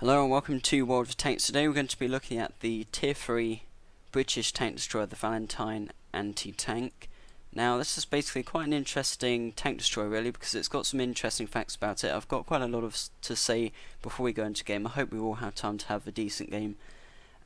Hello and welcome to World of Tanks. Today we're going to be looking at the Tier 3 British tank destroyer, the Valentine AT. Now this is basically quite an interesting tank destroyer really, because it's got some interesting facts about it. I've got quite a lot to say before we go into game. I hope we will have time to have a decent game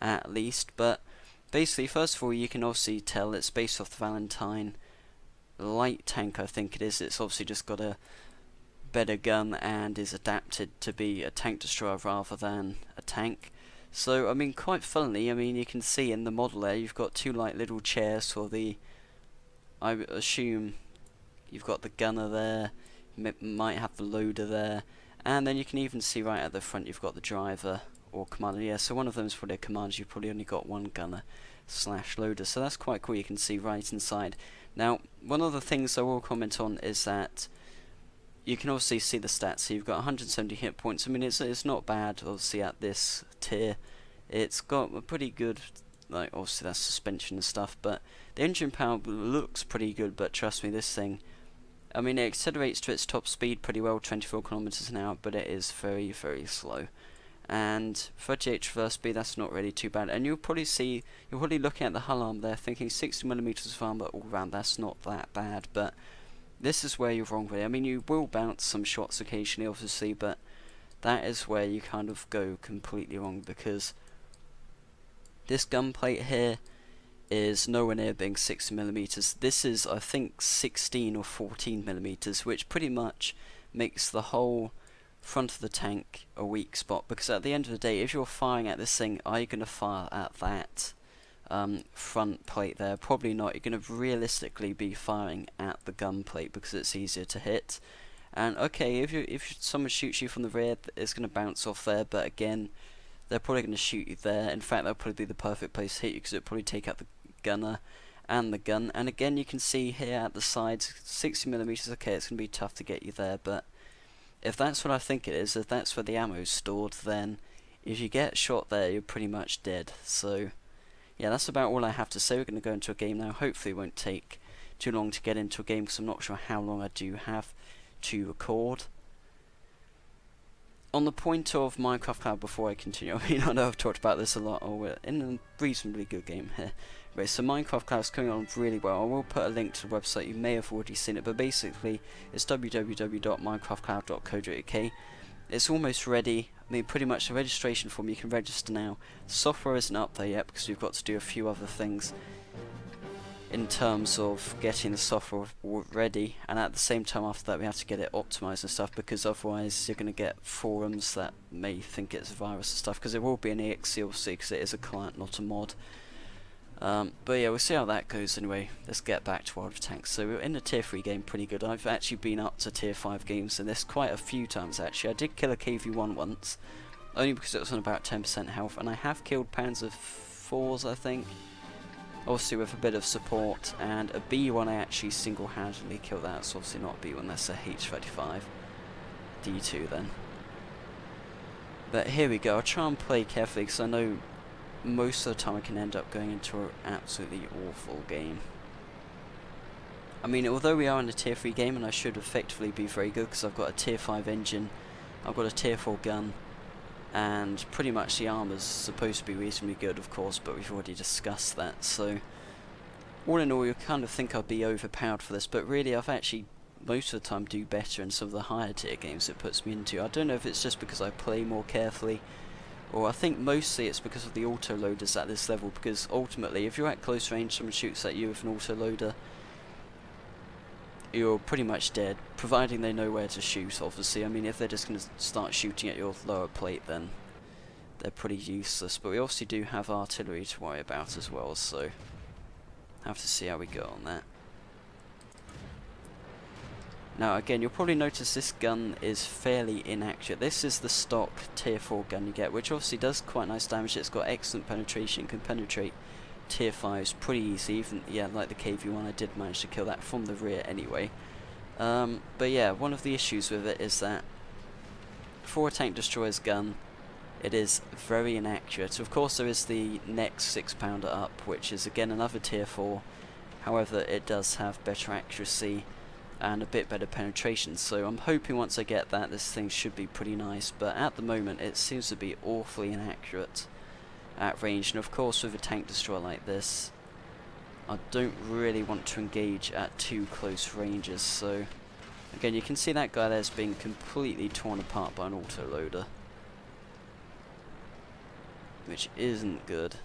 at least, but basically first of all you can obviously tell it's based off the Valentine light tank, I think it is. It's obviously just got a better gun and is adapted to be a tank destroyer rather than a tank. So I mean, quite funnily, I mean, you can see in the model there you've got two like little chairs for the, I assume you've got the gunner there, might have the loader there, and then you can even see right at the front you've got the driver or commander. Yeah, so one of them is probably a commander. You've probably only got one gunner slash loader, so that's quite cool. You can see right inside. Now one of the things I will comment on is that you can obviously see the stats. So you've got 170 hit points. I mean, it's not bad obviously at this tier. It's got a pretty good, like, obviously that's suspension and stuff, but the engine power looks pretty good. But trust me, this thing, I mean, it accelerates to its top speed pretty well, 24 kilometers an hour, but it is very, very slow. And 38 traverse speed, that's not really too bad. And you're probably looking at the hull armor there, thinking 60mm of armor all round. That's not that bad, but this is where you're wrong with it. I mean, you will bounce some shots occasionally, obviously, but that is where you kind of go completely wrong, because this gun plate here is nowhere near being 60mm. This is, I think, 16 or 14mm, which pretty much makes the whole front of the tank a weak spot, because at the end of the day, if you're firing at this thing, are you going to fire at that front plate there? Probably not. You're going to realistically be firing at the gun plate because it's easier to hit. And okay, if someone shoots you from the rear, it's going to bounce off there, but again, they're probably going to shoot you there. In fact, that'll probably be the perfect place to hit you, because it'll probably take out the gunner and the gun. And again, you can see here at the sides, 60mm. Okay, it's going to be tough to get you there, but if that's what I think it is, if that's where the ammo is stored, then if you get shot there, you're pretty much dead. So yeah, that's about all I have to say. We're going to go into a game now. Hopefully it won't take too long to get into a game, because I'm not sure how long I do have to record. On the point of Minecraft Cloud, before I continue, I mean, I know I've talked about this a lot, or we're in a reasonably good game here. Right, so Minecraft Cloud is coming on really well. I will put a link to the website. You may have already seen it, but basically it's www.minecraftcloud.co.uk. It's almost ready. I mean, pretty much the registration form, you can register now. The software isn't up there yet because we've got to do a few other things in terms of getting the software ready, and at the same time after that we have to get it optimized and stuff, because otherwise you're going to get forums that may think it's a virus and stuff, because it will be an exe obviously, because it is a client, not a mod. But yeah, we'll see how that goes anyway. Let's get back to World of Tanks. So we're in the tier 3 game pretty good. I've actually been up to tier 5 games in this quite a few times actually. I did kill a KV-1 once, only because it was on about 10% health, and I have killed Panzer IVs, I think, obviously with a bit of support, and a B1 I actually single-handedly killed. That's obviously not a B1, that's a H35 D2 then. But here we go. I'll try and play carefully, because I know most of the time I can end up going into an absolutely awful game. I mean, although we are in a tier 3 game, and I should effectively be very good, because I've got a tier 5 engine, I've got a tier 4 gun, and pretty much the armor's supposed to be reasonably good, of course, but we've already discussed that. So all in all, you kind of think I'd be overpowered for this, but really I've actually most of the time do better in some of the higher tier games it puts me into. I don't know if it's just because I play more carefully, or I think mostly it's because of the auto-loaders at this level, because ultimately if you're at close range, someone shoots at you with an auto-loader, you're pretty much dead, providing they know where to shoot, obviously. I mean, if they're just going to start shooting at your lower plate, then they're pretty useless. But we obviously do have artillery to worry about as well, so have to see how we go on that. Now again, you'll probably notice this gun is fairly inaccurate. This is the stock tier 4 gun you get, which obviously does quite nice damage. It's got excellent penetration, can penetrate tier 5s pretty easy. Even, yeah, like the KV-1, I did manage to kill that from the rear anyway. But yeah, one of the issues with it is that for a tank destroyer's gun, it is very inaccurate. Of course there is the next 6-pounder up, which is again another tier 4. However, it does have better accuracy and a bit better penetration, so I'm hoping once I get that this thing should be pretty nice, but at the moment it seems to be awfully inaccurate at range, and of course with a tank destroyer like this I don't really want to engage at too close ranges. So again, you can see that guy there's being completely torn apart by an autoloader, which isn't good.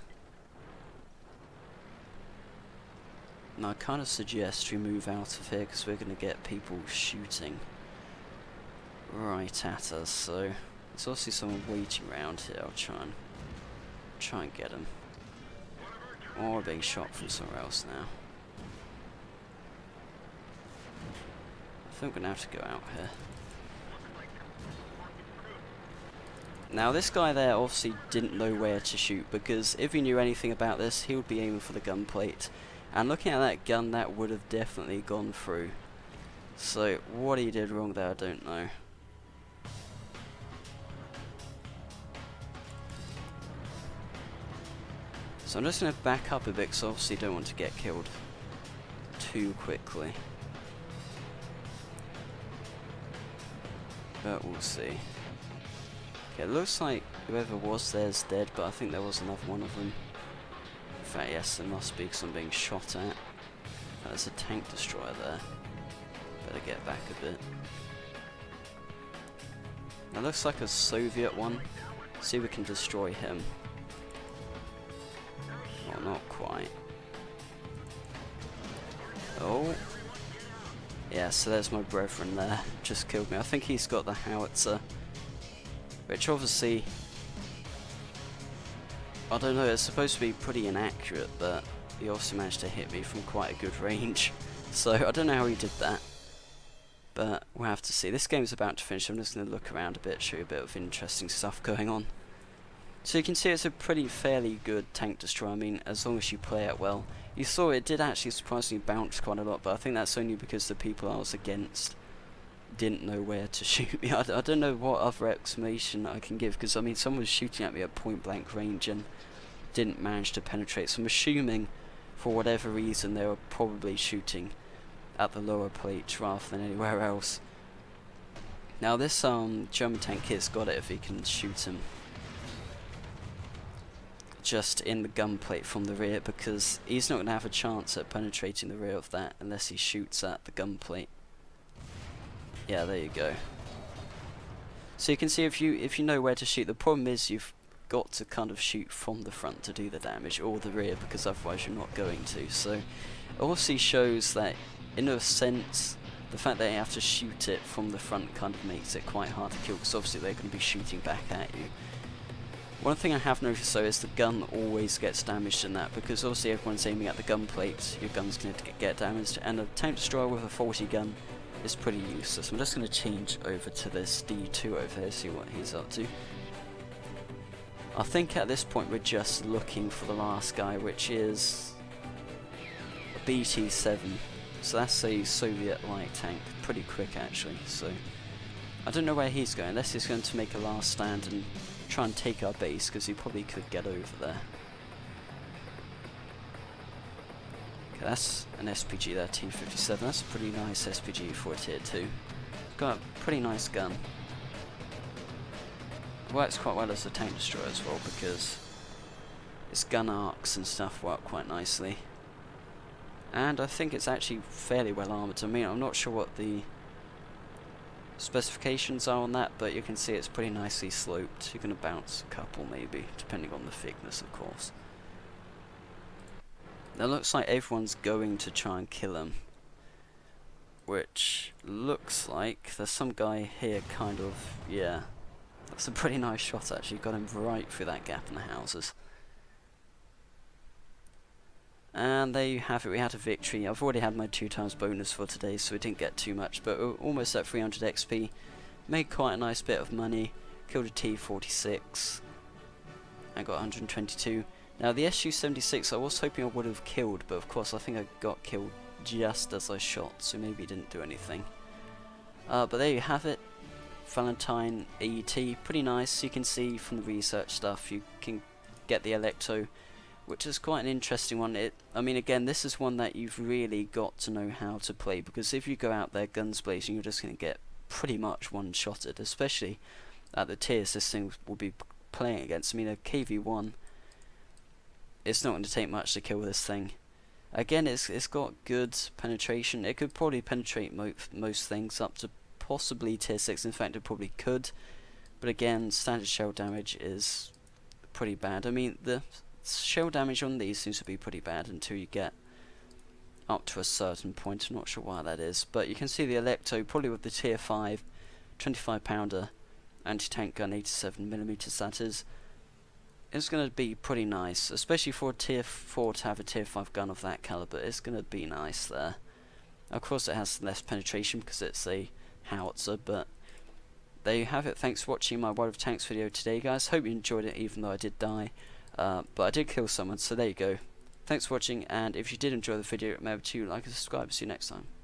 Now I kind of suggest we move out of here because we're going to get people shooting right at us. So there's obviously someone waiting around here. I'll try and get him. Or being shot from somewhere else now. I think we're going to have to go out here. Now this guy there obviously didn't know where to shoot, because if he knew anything about this he would be aiming for the gun plate. And looking at that gun, that would have definitely gone through. So what he did wrong there, I don't know. So I'm just going to back up a bit because I obviously don't want to get killed too quickly. But we'll see. Okay, it looks like whoever was there's dead, but I think there was another one of them. In fact, yes, there must be because I'm being shot at. There's a tank destroyer there. Better get back a bit. That looks like a Soviet one. See if we can destroy him. Well, not quite. Oh. Yeah, so there's my brethren there. Just killed me. I think he's got the howitzer. Which obviously, I don't know, it's supposed to be pretty inaccurate, but he also managed to hit me from quite a good range. So I don't know how he did that, but we'll have to see. This game's about to finish. I'm just going to look around a bit, show you a bit of interesting stuff going on. So you can see it's a pretty fairly good tank destroyer. I mean, as long as you play it well. You saw it did actually surprisingly bounce quite a lot, but I think that's only because the people I was against didn't know where to shoot me. I don't know what other explanation I can give, because I mean someone was shooting at me at point blank range and didn't manage to penetrate, so I'm assuming for whatever reason they were probably shooting at the lower plate rather than anywhere else. Now this German tank kid's got it if he can shoot him just in the gun plate from the rear, because he's not going to have a chance at penetrating the rear of that unless he shoots at the gun plate. Yeah, there you go. So you can see if you know where to shoot, the problem is you've got to kind of shoot from the front to do the damage, or the rear, because otherwise you're not going to. So it obviously shows that in a sense the fact that you have to shoot it from the front kind of makes it quite hard to kill, because obviously they're going to be shooting back at you. One thing I have noticed though is the gun always gets damaged in that, because obviously everyone's aiming at the gun plate, your gun's going to get damaged, and a tank destroyer with a 40 gun is pretty useless. I'm just going to change over to this D2 over here, see what he's up to. I think at this point we're just looking for the last guy, which is a BT-7. So that's a Soviet light tank, pretty quick actually. So I don't know where he's going, unless he's going to make a last stand and try and take our base, because he probably could get over there. Okay, that's an SPG there, Team 57. That's a pretty nice SPG for a tier 2. Got a pretty nice gun. Works quite well as a tank destroyer as well, because its gun arcs and stuff work quite nicely. And I think it's actually fairly well armoured. I mean, I'm not sure what the specifications are on that, but you can see it's pretty nicely sloped. You're going to bounce a couple maybe, depending on the thickness of course. Now it looks like everyone's going to try and kill him, which looks like there's some guy here kind of, yeah, that's a pretty nice shot actually, got him right through that gap in the houses. And there you have it, we had a victory. I've already had my 2x bonus for today, so we didn't get too much, but we're almost at 300 XP. Made quite a nice bit of money, killed a T-46, I got 122. Now the SU-76 I was hoping I would have killed, but of course I think I got killed just as I shot, so maybe it didn't do anything. But there you have it, Valentine AT, pretty nice. You can see from the research stuff you can get the Electro which is quite an interesting one. I mean, again, this is one that you've really got to know how to play, because if you go out there guns blazing, you're just going to get pretty much one-shotted, especially at the tiers this thing will be playing against. I mean, a KV1, it's not going to take much to kill this thing. Again, it's got good penetration. It could probably penetrate most things up to possibly tier 6. In fact, it probably could. But again, standard shell damage is pretty bad. I mean, the shell damage on these seems to be pretty bad until you get up to a certain point. I'm not sure why that is. But you can see the Electo, probably with the tier 5, 25 pounder anti-tank gun, 87mm that is. It's going to be pretty nice, especially for a tier 4 to have a tier 5 gun of that caliber. It's going to be nice there. Of course it has less penetration because it's a howitzer, but there you have it. Thanks for watching my World of Tanks video today, guys. Hope you enjoyed it, even though I did die. But I did kill someone, so there you go. Thanks for watching, and if you did enjoy the video, remember to like and subscribe. See you next time.